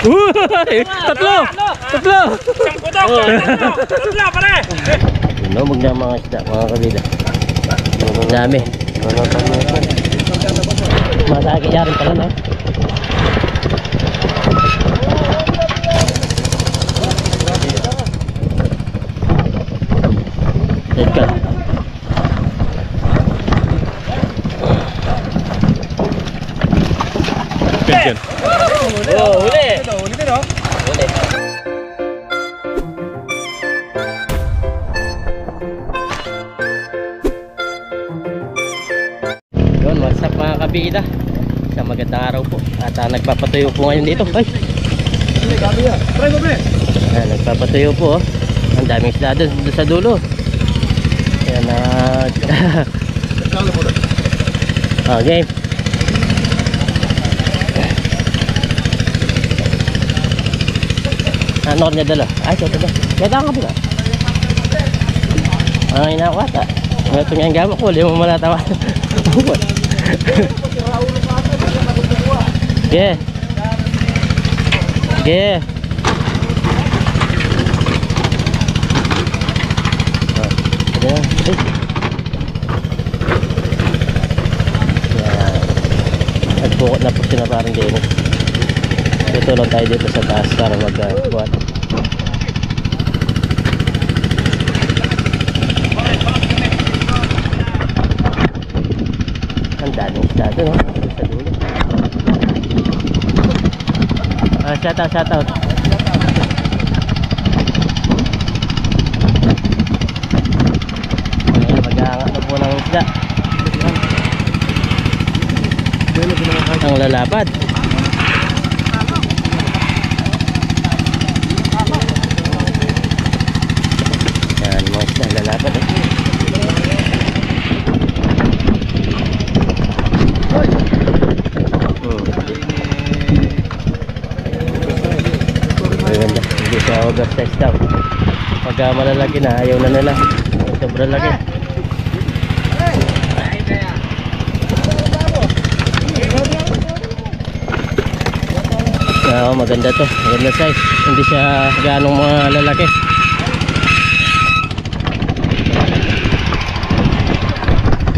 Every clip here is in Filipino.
Tatlo! Tatlo! Isang putok! Tatlo pare! Lumog na mga isda, mga kabida. Dami. Masaki yarin pala na. Dekat. Ganyan. Oh, huli. Huli din, oh. Huli. Yun, what's up mga kabida? Isang magandang araw po. At nagpapatuyo po ngayon dito. Ay! Try mo, pre. Ayan, nagpapatuyo po. Ang daming isda doon sa dulo. Ayan, game. Ano niya dala? Ay, ito ba? Kaya ka ba? Ang inakwata. Ito nga yung gamit ko. Hindi mo malatawa. Yeah. Yeah. Nagpukot na po sila parang Dennis. Tutulog tayo dito sa taas para mag-buhat. Ang daming isda doon, no? Sa dulo. Shout out. Ayan, mag-aangat na po ng isda. Ang lalapad. Yan, mga isda lalapad. Maganda, hindi siya oversize daw. Pag malalaki na, ayaw na nila. Sobrang laki. Oo, maganda to. Maganda size. Hindi siya ganong mga lalaki.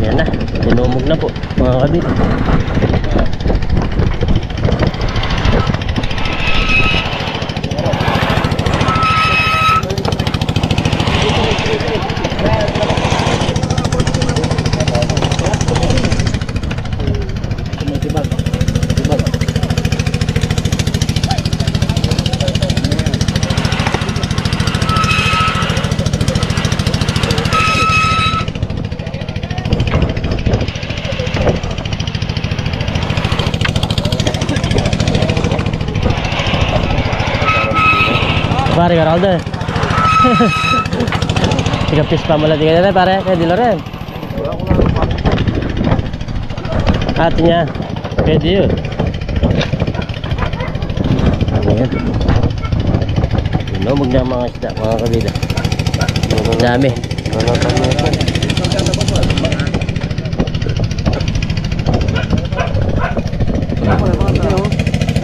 Yan na. Tinumog na po mga kabit. Pare, Garaldo. Tiga pis pa mula tiga na pare, kaya di Loren. Hatinya, kaya di yun. Ayan. Lumog na mga isda, mga kabida. Dami.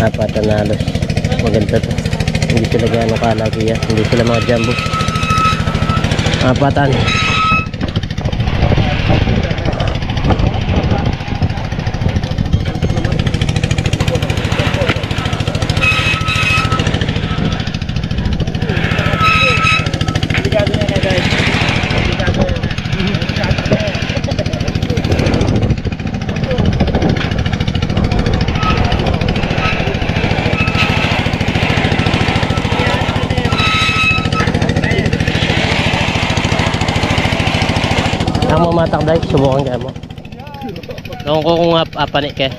Apat na halos. Maganda to. Hindi sila gano'ng kalaki yan. Hindi sila mga jumbo. Apatan. Ang mamatak dahil, subukan ka mo. Noong ko kung apanik ka.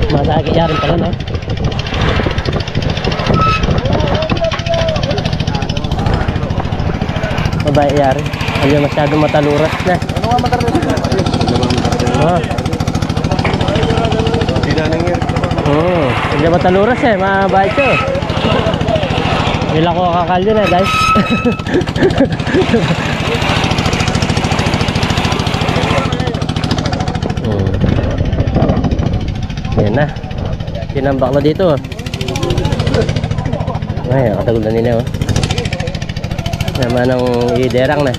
Masaki yarin pala na. Mabay yarin. Ayaw masyadong mataluras na. Ano nga mataluras na? Hindi na nangyari. Hindi mataluras eh, mabay ito. Nila ko kakalyo na guys. Yan na. Tinambak na dito. Ay, nakatagol na nila oh. Naman ng iderang na.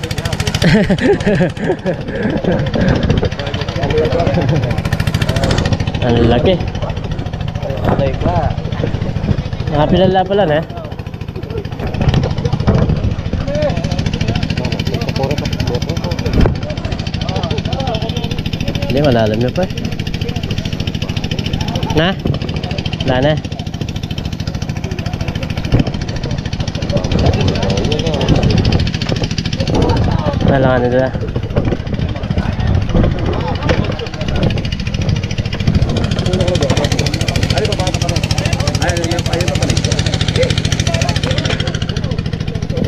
Ang laki. Nakapilala pala na. Hindi, malalam na pa. Na? Wala na. Nalangan na dala.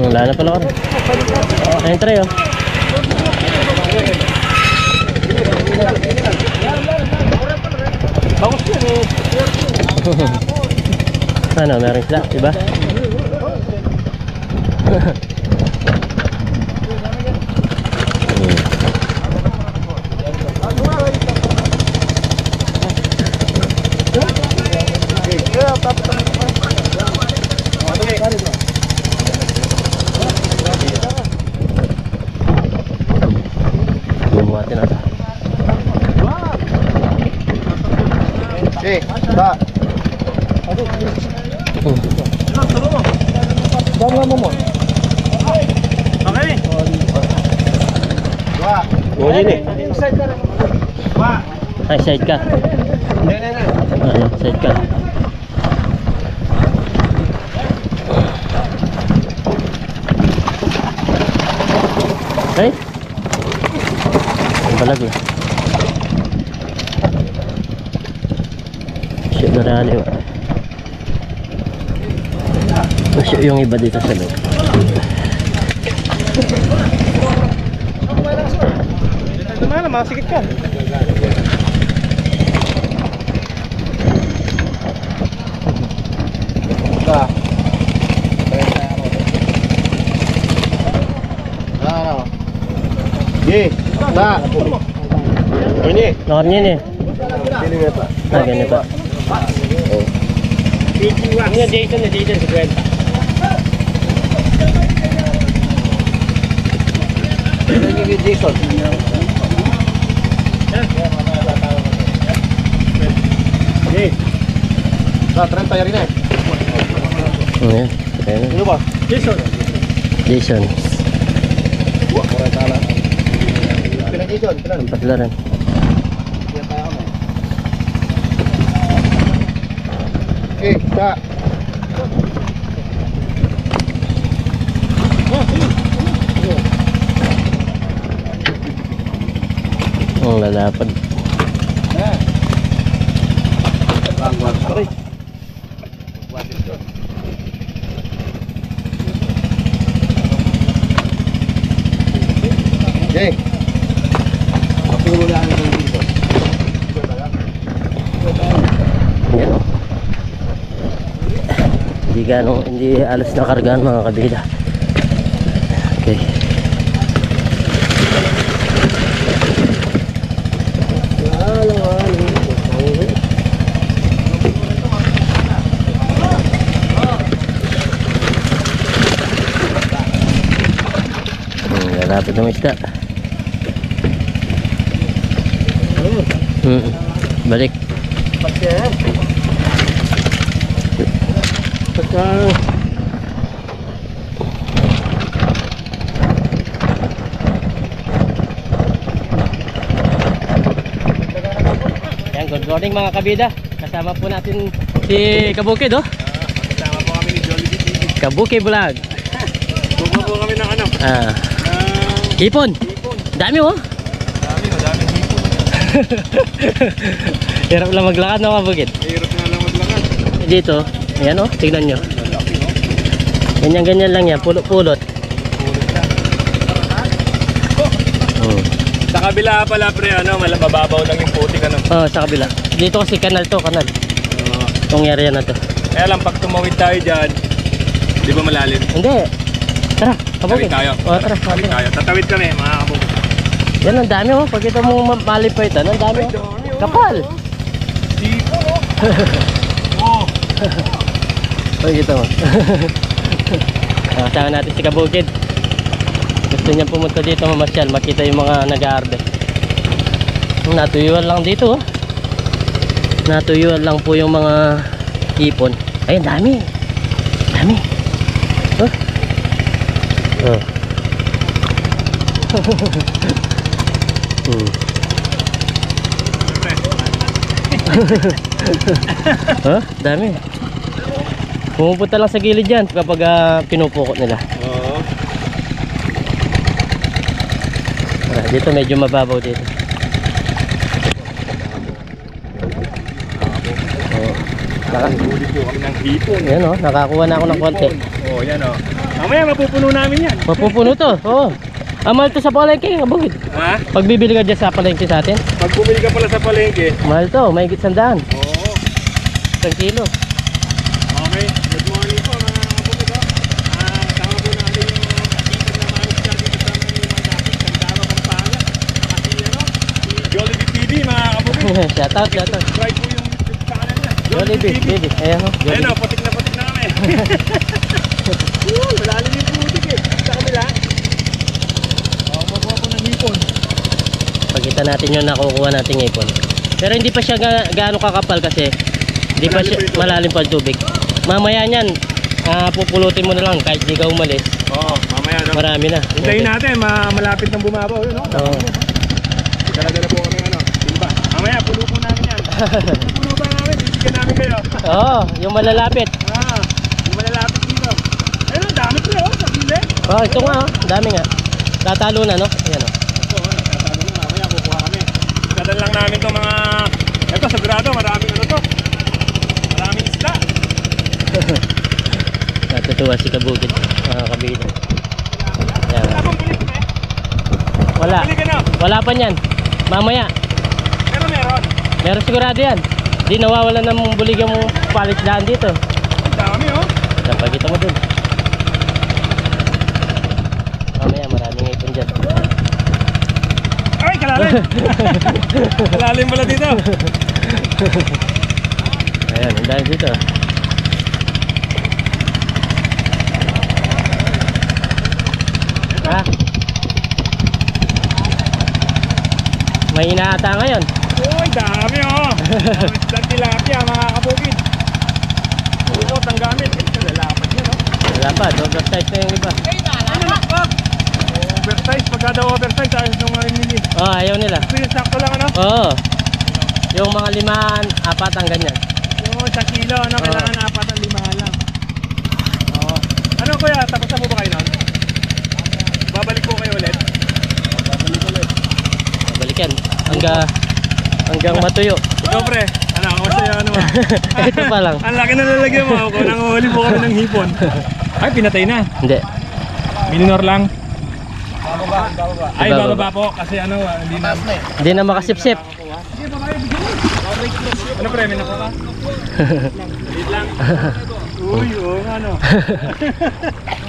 Wala na pala ako. Ayun, try oh. Ano, meron sila, diba? Bubuhatin natin. Tak. Jangan ngomong. Oke. Dua. Oh ini. Ay, side ka. Ay, side ka. Ay. Ang balag na. Shit na rali ba? Masya yung iba dito sa loob. Dito na, masikip ka. Tak. Tak. Ini. Nokornya nih. Pilih apa? Ah, ganyan pa. Ini Jason na Jason sa kwenta. Ini Jason. Ni. Nah, 30 hari ni. Ayan, kaya na. Ano ba? Jason. Jason. Buat orang salah. Pilang Jason, pilang. Ang patlaran. Okay, tak. Ang lalapad. Okay. Apa yang boleh anda dito? Yan. Hindi alas nakargaan mga kabila. Okay. Lalapit ng isda. Balik. Yan, good morning mga kabida. Kasama po natin si Kabukid oh. Kasama po kami ni Jollibee TV. Kabukid Vlog. Gumawa po kami ng ano? Hipon. Dami oh. Madaming hipon. Hirap lang maglakad no Kabukid. Hirap nga lang maglakad. Dito, ayan oh, tignan nyo. Ganyan-ganyan lang yan, pulot-pulot. Sa kabila pala pre, ano, mababaw lang yung putik ano. Oh, sa kabila. Dito kasi kanal to, kanal. Itong area na to. Kaya lang pag tumawid tayo dyan, di ba malalim? Hindi. Tara, Kabukid. Tawid tayo. Oh, tara, Tawid tayo. Tatawid kami mga kabukid. yan ang dami oh. Pag ito mong malipay ito, ang dami oh. Kapal. Tipo. Uy, kita mo. Kasama natin si Kabukid. Gusto niya pumunta dito mamasyal, makita yung mga nag-aarbe. Natuyuan lang dito, oh. Natuyuan lang po yung mga ipon. Ay, dami. Dami. Oh. Oh. Huh? Dami. Pumupunta lang sa gilid yan kapag pinupukot nila. Oo. Dito medyo mababaw dito. Huli po kami ng hipon. Yan, oh, nakakuha na ako ng konti. Oo, yan o. Mamaya mapupuno namin yan. Mapupuno to. Oo. Mahal to sa palengke, Kabukid. Ha? Pag bibili ka dyan sa palengke sa atin, Pag bumili ka pala sa palengke. mahal to, mahigit 100. Oo. 1 kilo. Okay. Good morning po mga kapatid. Kasama po natin yung hipon na manis dyan dito sa mga dapit. Sandama Pampanga. Kasi si Jollibee TV mga kapatid. Shout out, shout out. Try po yung YouTube channel niya. Jollibee, baby. Ayan, oh. Ayun o, putik na kami. Malalim yung putik eh. Sa kanila. Makuha po ng hipon. Pagkita natin yung nakukuha nating ipon. Pero hindi pa siya gaano kakapal kasi hindi pa siya malalim pa yung tubig. Mamaya niyan, pupulutin mo na lang kahit di ka umalis. Oo, mamaya no. Marami na. Hintayin natin, malapit ng bumabaw yun, no? Oo. Dala-dala po kami timba. Mamaya, puno po namin yan. Puno ba namin? Bibigyan namin kayo. Oo, yung malalapit. Yung malalapit dito. Ayun, ang dami pre, sa gilid. Oh, ito nga, oh. Dami nga. Tatalo na, no? Ayan, oh. Ito, nagtatalo na. Mamaya, kukuha kami. Kadal lang namin itong mga... Ito, sigurado, maraming ano to. Maraming isla. Natutuwa si Kabukid, mga kabila. Ayan. Wala bang bulit eh? Wala. Bili ka na. Wala pa niyan. Mamaya. Pero meron. Meron sigurado yan. Di nawawala ng buligan mong palisdaan dito. Ang dami, oh. Napagita mo dun. Mamaya maraming ipon dyan. Ay, kalalim. Kalalim pala dito. Ayan, ang dami dito. Ha? May inaata ngayon. Uy, dami oh. Dami tilapia mga kabukid. Ulot ang gamit. Lalapad yun, no? Wala pa, double size na yung iba. Oversize, pagka daw oversize, ayos nung nalilili. Oh, ayaw nila. Ito yung sakto lang, ano? Oo. Yung mga 5, 4 ang ganyan. Yung 1 kilo, ano? Kailangan 4 ang 5 lang. Oo. Ano kuya, tapos na po ba kayo nun? Babalik po kayo ulit? Babalik ulit. Balikan. Hanggang matuyo. Ikaw pre, ano, kamusta yung ano mo? Ito pa lang. Ang laki na lalagyan mo, kung nanguhuli po kami ng hipon. Ay, pinatay na. Hindi. Minor lang. Ay, Bababa. bababa po kasi ano, hindi na. Hindi na makasipsip. Ano pre, may nakuha? Wait lang. Uy, oo nga no.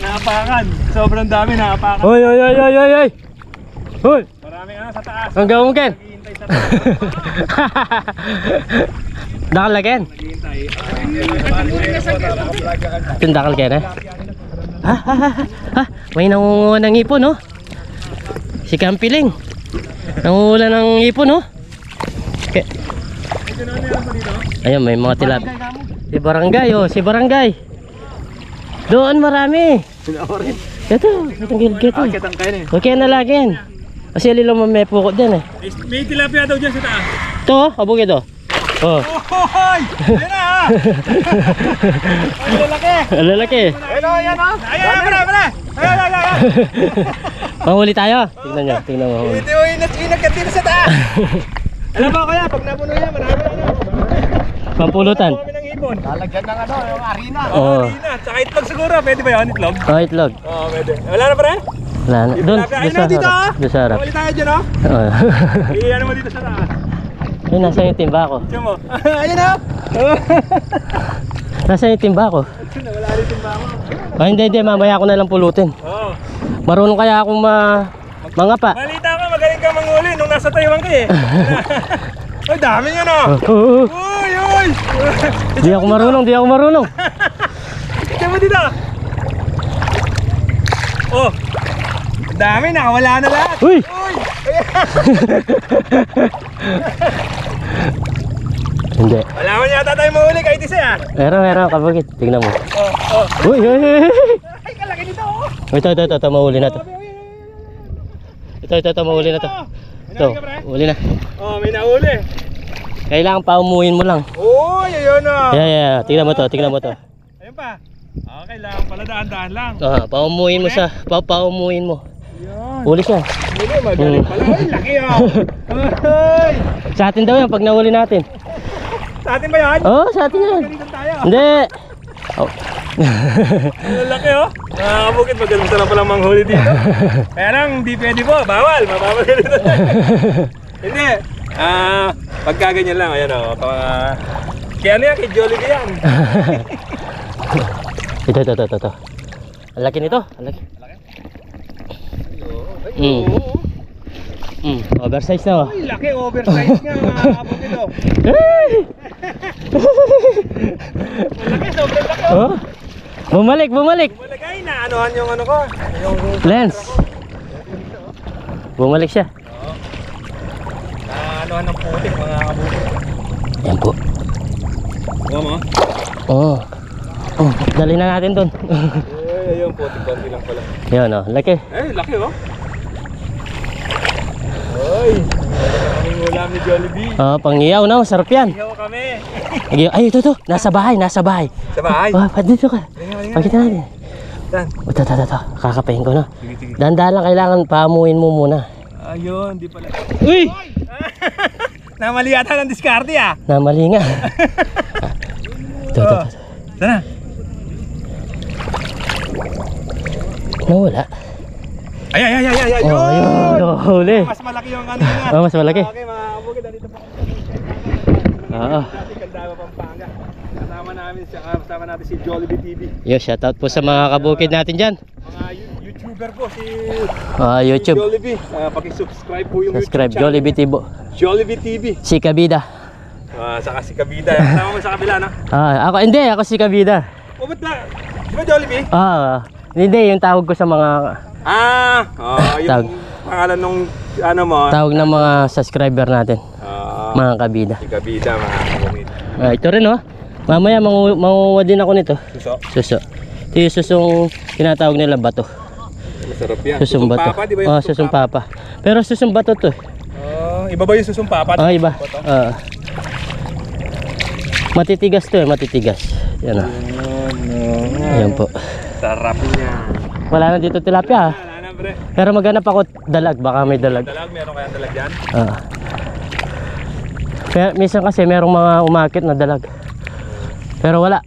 Naapakan. Sobrang dami naapakan. Hoy, hoy, hoy, hoy, hoy, hoy. Hoy. Maraming ano sa taas. Hanggang umken. Naghihintay sa taas. Dakal lagyan. Naghihintay. Tindakal kaya na. May nangunguha ng ipon, no? Si Kampiling. Nangunguha ng ipon, no? Okay. Ayun, may mga tilap. Si Barangay, oh, si Barangay. Doon marami. Ito, itong gilid ito. Kitang kayo eh. Okay na lagi yan. Kasi alilo mo may pukot dyan eh. May tilapia daw dyan sa taas. Ito, abugid oh. Oh. Hoy! Yan na ha! Ang lalaki! Lalaki. Ayun o, yan o! Ayan, pala! Ayan! Mahuli tayo. Tingnan nyo, tingnan mo. Hindi mo inagkatira sa taas! Alam ba kaya, pag napuno yan, marami na ano? Pampulutan. Kami ng ibon. Lalagyan ng ano, yung arena. Oo. Arena, tsaka itlog siguro. Pwede ba yun, itlog? Oh, itlog. Oo, pwede. Wala na pa rin? Wala na. Doon, Ayun doon sa na, dito harap. ah! Doon sa harap. Muli tayo dyan o! Oh. Iyan mo dito sa taas. Ayun, nasa yung timba ko. Diyan mo. Ayun o! Nasa yung timba ko. Wala rin yung bako. Oh, hindi, mamaya ko na lang pulutin. Oo. Marunong kaya akong mangapa. Malita ka, magaling ka manghuli nung nasa Taiwan ka eh. Ay, dami yan o! Oh. Uy, uy! Uy! Di ako marunong. Tignan mo dito. Oh. Ang dami, nakawala na lahat. Uy! Uy! Hindi. Wala mo yata tayo mahuli kahit isa ah. Meron kabukid. Tingnan mo. Oh. Uy! Ay, kalaki nito oh. Ito, mahuli na to. Ito, mahuli na to. Ito, huli na. Oh, may nahuli. Kailangan paumuhin mo lang. Uy, ayun oh. Yeah. Tingnan mo to. Ayun pa. Okay lang, pala daan-daan lang. Paumuhin mo siya. Paumuhin mo. Ayun. Huli siya. Huli, magaling pala. Ay, laki oh. Ay. Sa atin daw yan pag nahuli natin. Sa atin ba yan? Oo, sa atin yan. Ganito tayo. Hindi. Oh. Ang laki oh. Nakakabukit, magaling sa lang palang manghuli dito. Kaya lang, hindi pwede po. Bawal, mababagay dito. Hindi. Pagka ganyan lang, ayan o. Kaya ano yan, kay Jollibee yan. Ito. Ang laki nito. Ang laki. Oversize na. Uy, laki, oversize nga mga kabukit o. Malaki, sobrang laki o. Bumalik. Malagay na, anuhan yung ano ko. Yung Lens. Bumalik siya. anuhan ng putik mga kabukit. Yan po. Buka mo? Oh, dali na natin doon. Ayun, putik-putik lang pala. Yan o, laki. Laki o. Uy, kaming ulam ni Jollibee. Pangiyaw na, sarap yan. Ihaw kami. Ay, ito. Nasa bahay. Sa bahay? Dito ka. Pakita natin. Saan? Ito. Kakapahin ko na. Sige. Dahan-dahan lang, kailangan paamuin mo muna. Ayun, di pala. Uy! Namali yata ng diskarte ah. Namali nga. Ito. Sana? Nawala. Ay. Ayun. Huli. Mas malaki yung kanina. Mas malaki. Okay, mga kabukid, dito po. Dati Candaba, Pampanga. Kasama natin si Jollibee TV. Yo, shoutout po sa mga kabukid natin dyan. Mga YouTuber po si YouTube. Jollibee. Paki-subscribe po yung Subscribe, YouTube channel. Jollibee TV. Si Kabida. Saka si Kabida. Kasama mo sa kabila na. Ako si Kabida. Ba't ba? Di ba Jollibee? Hindi, yung tawag ko sa mga Yung pangalan nung ano mo. tawag ng mga subscriber natin. Mga Kabida. Si Kabida, mga kabukid. Ito rin mamaya manguha din ako nito. Suso. Ito yung susong tinatawag nila bato. Masarap yan. Susong bato. Papa, di ba yung Susong papa. Pero susong bato to. Iba ba yung susong papa? Iba. Matitigas to matitigas. Yan Ayan po. Sarap niya. Wala na dito tilapia. Wala na bre. Pero maghanap ako dalag, baka may dalag. Dalag, meron kayang dalag dyan? Pero minsan kasi merong mga umakit na dalag. Pero wala.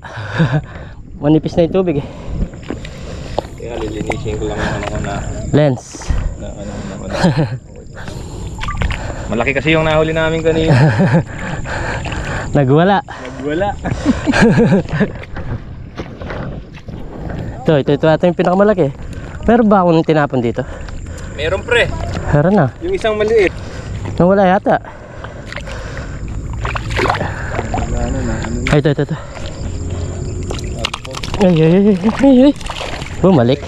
Manipis na yung tubig eh. Kaya lilinisin ko lang yung ano ko na Lens. Malaki kasi yung nahuli namin kanina. Nagwala. Ito ata yung pinakamalaki. Meron ba akong tinapon dito? Meron pre. Meron na. Yung isang maliit. Nawala yata. Ito. Ay. Bumalik.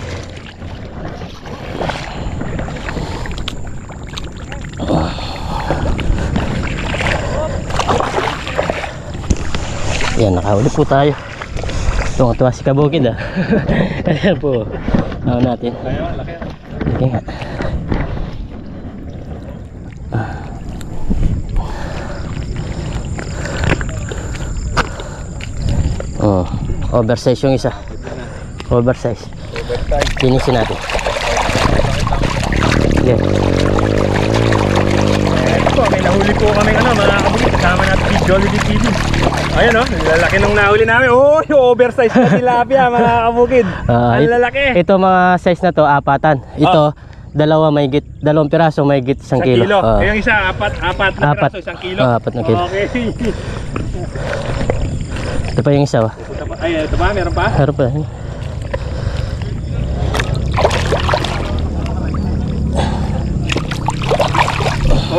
Yan, nakahuli po tayo. Tuwa si Kabukid Ayan po. Tawag natin. Ayun, laki. Laki nga. Oversize yung isa. Oversize. Finisin natin. Okay. May nahuli po kami mga kabukid. Kasama natin si Jollibee TV. Ayun lalaki nung nahuli namin. Yung oversize na tilapia mga kabukid. Ang lalaki. Ito mga size na to, apatan. Ito, dalawang piraso, may git 1 kilo. Yung isa, apat na piraso, 1 kilo. 4 na kilo. Okay. Ito pa yung isa. Ito ba? Meron pa? Meron pa.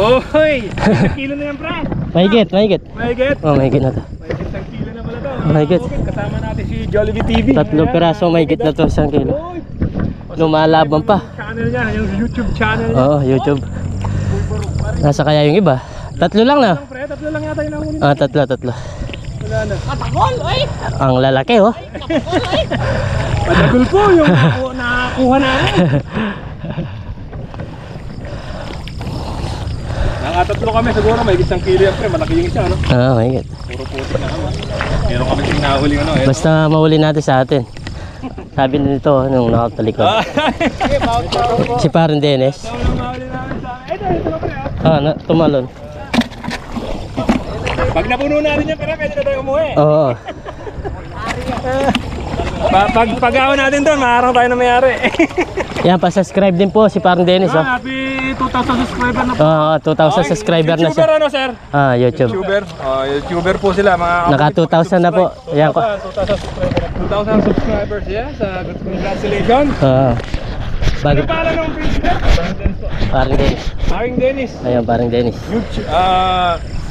Oy! 1 kilo na yan, pre! Mahigit. Mahigit? Mahigit na to. Mahigit Mahigit. Kasama natin si Jollibee TV. 3 piraso mahigit na to 1 kilo. Lumalaban pa. Channel niya, yung YouTube channel niya. Oo, YouTube. Nasa kaya yung iba? 3 lang na. Pre, 3 lang yata yung nakunin. Ah, 3. Wala na. Ang lalaki oh. Madagol po yung nakakuha namin. Nakatatlo kami siguro, may isang kilo yan pre, malaki yung isa, ano? Ah, mahigit. Puro puti na kami. Meron kami yung nahuli, ano? Basta mahuli natin sa atin. Sabi nito nung nakatalikod. Si Parang Dennis. Ito yung nahuli namin sa amin. Ito na pre, Tumalon. Pag napuno natin yan, pre, pwede na tayo umuwi. Oo. Pag ako natin doon, maharang tayo na mayari. Yan, pa-subscribe din po si Parang Dennis oh. Happy 2,000 subscriber na po. Oo, 2,000 subscriber na YouTuber siya. ano, sir? Ah, YouTube. YouTuber. YouTuber po sila, mga Naka 2,000 na po. Yan ko. 2,000 subscribers, yeah. Congratulations. Oo. Bago Ano pala ng page niya? Parang Dennis. Paring Dennis. Ayan, Parang Dennis. YouTube,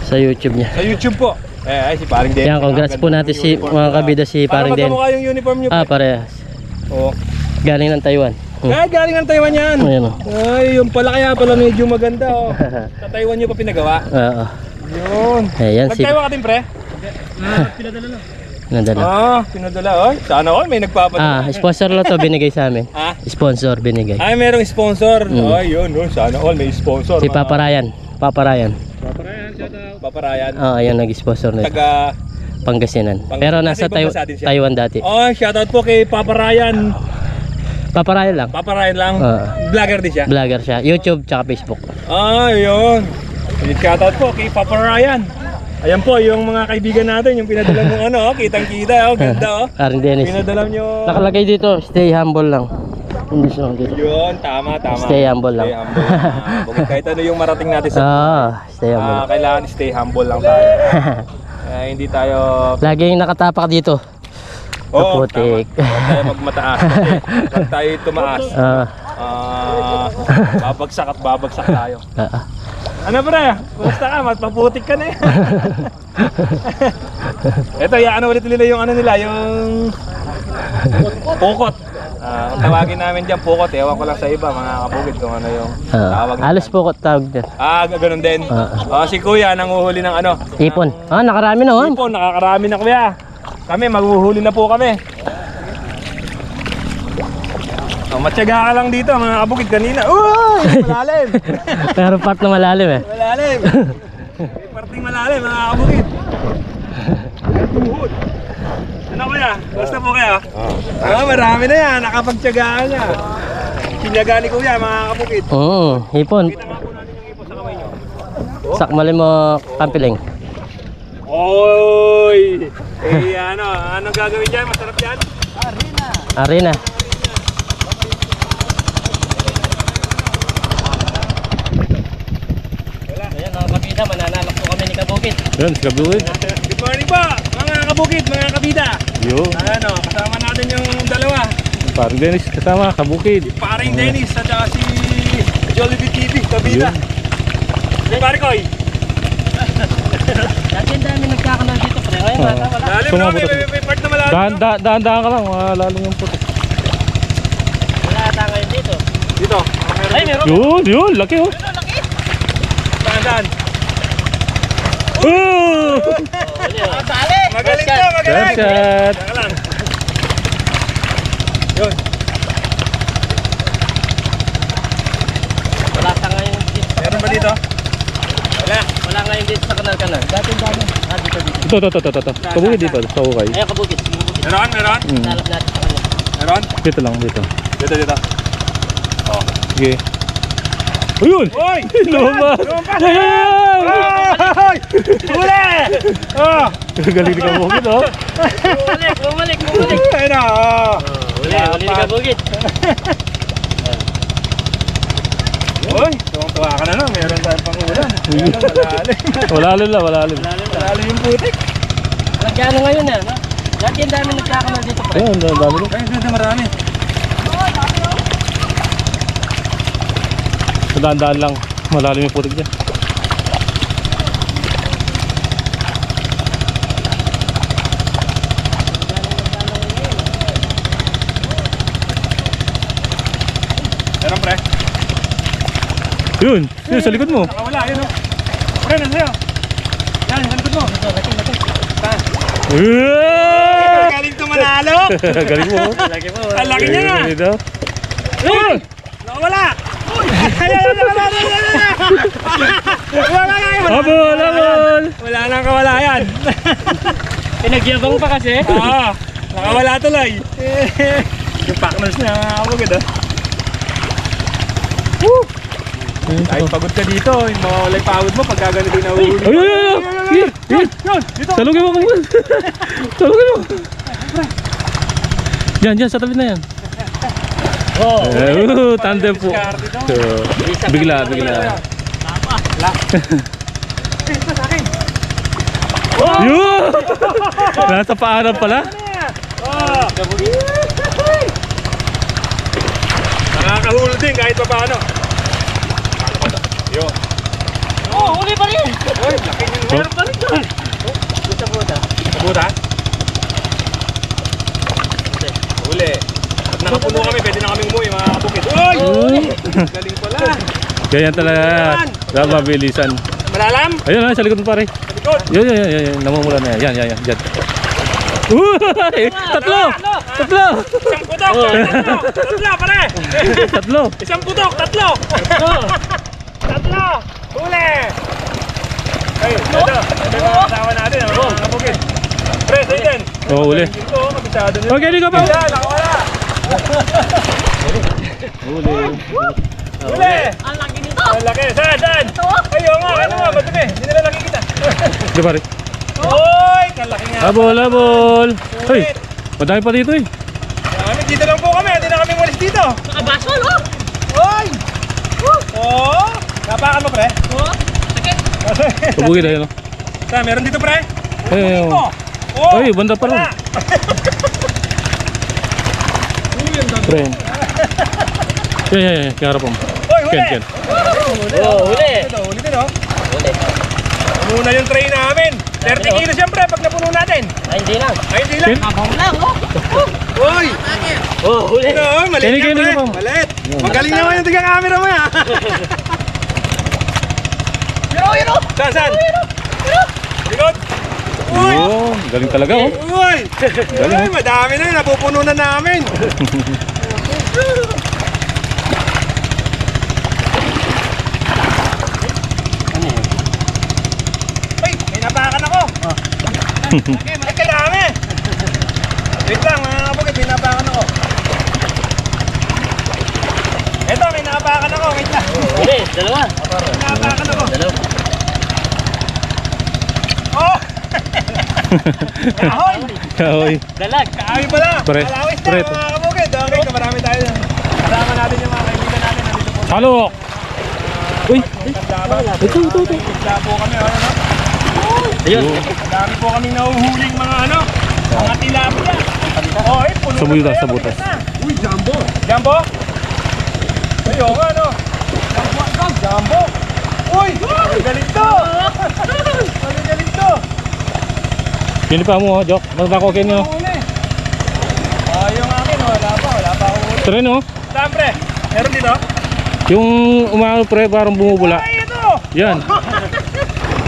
Sa YouTube niya. sa YouTube po. Ay, si Paring Dennis. Yan, congrats po natin si mga kabida si Parang Dennis. Paano magkamukha yung uniform niyo? Ah, parehas. Oo. Galing ng Taiwan. Ay, galing ng Taiwan yan. Ayan oh. Ay, yung pala kaya pala medyo maganda oh. Sa Taiwan niyo pa pinagawa. Oo. Yun. Ayan si Nag-Taiwan ka din, pre? Pinadala na. Nandala. Pinadala. Oh, sana all may nagpapadala. Sponsor lang to binigay sa amin. Ah? Sponsor binigay. Ay, merong sponsor. Ay, yun. Sana all may sponsor. Si Papa Ryan. Papa Ryan. Papa Ryan. Ayan nag-sponsor na. Taga... Pangasinan. Pero nasa Ibang bansa din siya. Taiwan dati. Oh, shoutout po kay Papa Ryan. Papa Ryan lang. Papa Ryan lang. Vlogger din siya. Vlogger siya. YouTube tsaka Facebook. Yun. Shoutout po kay Papa Ryan. Ayan po yung mga kaibigan natin, yung pinadala mong ano, kitang-kita, ganda oh. Parang Dennis. Pinadala nyo. Nakalagay dito, stay humble lang. Hindi siya dito. Yun, tama. Stay humble lang. Stay humble. Kahit ano yung marating natin sa stay humble. kailangan stay humble lang tayo. Hindi tayo Laging nakatapak dito. Kaputik. Huwag tayo magmataas. Huwag tayo tumaas. Babagsak at babagsak tayo. Ano pre? Basta ka, magpaputik ka na eh. Ito, ano ulit nila yung ano nila, yung pukot. Tawagin namin dyan pukot. Ewan ko lang sa iba, mga kabukid kung ano yung tawag nila. Alos pukot tawag dyan. Ganun din. Si kuya, nanguhuli ng ano? Ipon. Nakarami na oh. Ipon, nakakarami na kuya. Kami, maghuhuli na po kami. Matyaga ka lang dito mga kabukid kanina. Uy! Malalim! Pero part na malalim eh. Malalim! May parting malalim mga kabukid. Tuhod. Ano kaya? Basta po kaya? Marami na yan. Nakapagtyagaan niya. Sinyaga ni kuya mga kabukid. Ipon. Kita nga po natin yung ipon sa kamay niyo. Sakmali mo kampiling. Oy! Anong gagawin dyan? Masarap yan? Arena. Ayan mga kabida, mananalak po kami ni Kabukid. Yan, kabukid. Good morning po mga kabukid, mga kabida. Yo, Kasama natin yung dalawa. Parang Dennis kasama, kabukid. Paring Dennis at si Jollibee TV, kabida. Pare Koy. Dati ang dami nagkakanal dito pre. Ngayon wala. Lalim na, may part na malalim. Daan ka lang, malalim yung puti. Wala ata ngayon dito. Dito. Ay, meron. Yun, laki oh. Saan? Magaling to, magaling. Shot. Teka lang. Yun. Wala ata ngayon dito. Meron ba dito? Wala. Wala ngayon dito sa kanal. Dati ang dami. Dito. Ito. Kabukid dito, sa ukay. Ayan Kabukid. Meron? Lalap natin sa kanal. Meron? Dito lang, dito. Dito. Sige. Ayun! Uy! Lumabas! Ay! Huli! Galing ni kabukid oh. Bumalik. Ayun na! Huli ni Kabukid. Uy! Tuwang-tuwa ka na no, meron tayong pangulan. Malalim. Malalim yung putik. Nagkano ngayon eh. Dati ang dami nagkakanal dito pre. Ayun, dami lang. Ay, ganda marami. Daan lang, malalim yung putik dyan. Yun, yun sa likod mo. Nakawala, yun o. Pre, nasa sa'yo. Yan, sa likod mo. Saan? Galing tumanalo. Galing mo. Lagi po. Ang laki niya nga. Galing daw. Nakawala. Habol, habol. Wala nang kawalayan. Pinagyabang pa kasi. Oo, nakawala tuloy. Yung partners niya, mga kabugid ah. Kahit pagod ka dito, yung mawawala yung pagod mo pagka ganito yung nahuhuli. Ay, ay, ay, ay. Here, here. Yun, dito. Salugin mo kung salugin mo. Diyan, sa tabi na yan. Oh. Tandem po. So, bigla. Ito sa akin. Yun! Nasa paanan pala. Oh. Nakakahulog din kahit pa paano. Yun. Oh, huli pa rin. Uy, laki yung meron pa rin doon. Sa buta. Kabuta? Huli. Pag nakapuno kami, pwede na kami umuwi mga kabukid. Uy! Galing pala. Ganyan talaga. Mabilisan. Malalam? Ayun na, sa likod mo pare. Sa likod. Yun. Namumula na yan. Yan. Diyan. Tatlo! Isang putok! Tatlo, pare! Tatlo! Isang putok! Tatlo! Tatlo! Huli! Ay, ito. Ito yung kasama natin. Mga kabukid. Pre, sa'yo din. Oo, huli. Ito, kabisado nyo. Okay, di ka pa. Wala, nakawala. Huli. Huli! Ang laki nito. Ang laki. Saan? Ay, oo nga. Ano nga? Ba't hindi nila nakikita? Di pare. Uy! Kalaki nga. Habol. Hoy, madami pa dito eh. Kami, dito lang po kami. Hindi na kami umalis dito. Nakabasol, oh. Uy! Oo! Kapakan mo, pre? Oh. Sakit. Pabugid na yun. Saan? Meron dito, pre? Ay, Ito. Oh! Ay, banda pa rin. Wala. Friend. Yan. Kiharap mo. Uy, huli! Ken. Oh, huli. Ito, huli din, oh. Huli. Muna yung tray namin. 30 kilos yan, pre, pag napuno natin. Ay, hindi lang. Ay, hindi lang. Ken? Abang lang, oh. Uy! Oh, huli. Ito, oh, malit Kini, yan, pre. kini, Malit. Magaling naman yung tiga-camera mo, ha. Yero. Saan? Likod. Uy! Oh, galing talaga oh. Uy! Uy, madami na yun. Napupuno na namin. Ay, may napakan ako. Ay, kadami. Wait lang, mga kabukid, may napakan ako. Eto, may napakan ako. Wait lang. Huli, dalawa. May napakan ako. Dalawa. Oh! Kahoy! Hoy. Dalag. Kahoy pala! Pre, Kalawis pre. na mga kabukid. Okay, kamarami tayo. Kasama natin yung mga kaibigan natin. Nandito po. Halo. Uy, Laban. ito. Isda po kami. Ano? Ayun. Madami po kami nahuhuling mga ano. Mga tilapia. Oh, eh, puno Sa na butas, tayo, sa butas. mabigat na. Uy, jumbo. Jumbo? Ayo nga, ano? Jumbo. Uy! Galing to! Galing to! Pili pa mo, Jok. Magbakokin nyo. Huli. Yung akin, wala pa ako huli. Ito rin oh. Saan, pre? Meron dito? Yung umano pre, parang bumubula. Ay, ito! Yan.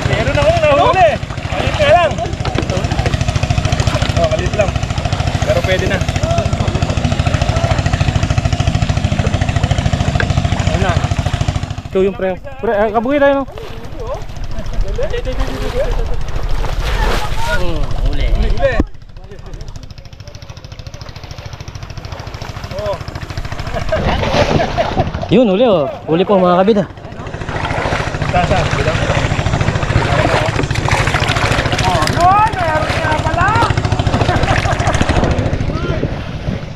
Meron ako nahuli. Kalit ka lang. Oh, kalit lang. Pero pwede na. Ano na? Ito yung pre. Pre, kabugay tayo no. Huli. Huli. Oh. Yun, huli, oh. Huli po mga kabida. Saan? Bilang? Oh, yun! Meron nga pala!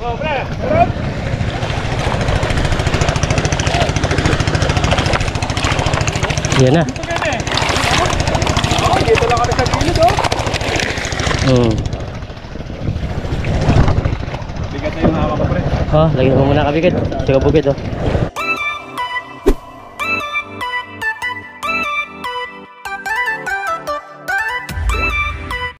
Oh, pre! Meron? Yan na. Ito ganda eh. Oh, dito lang kami sa gilid, oh. Bigat na yung hawak ko, pre. Oh, lagyan mo muna kabigit. Tsaka bukid, oh.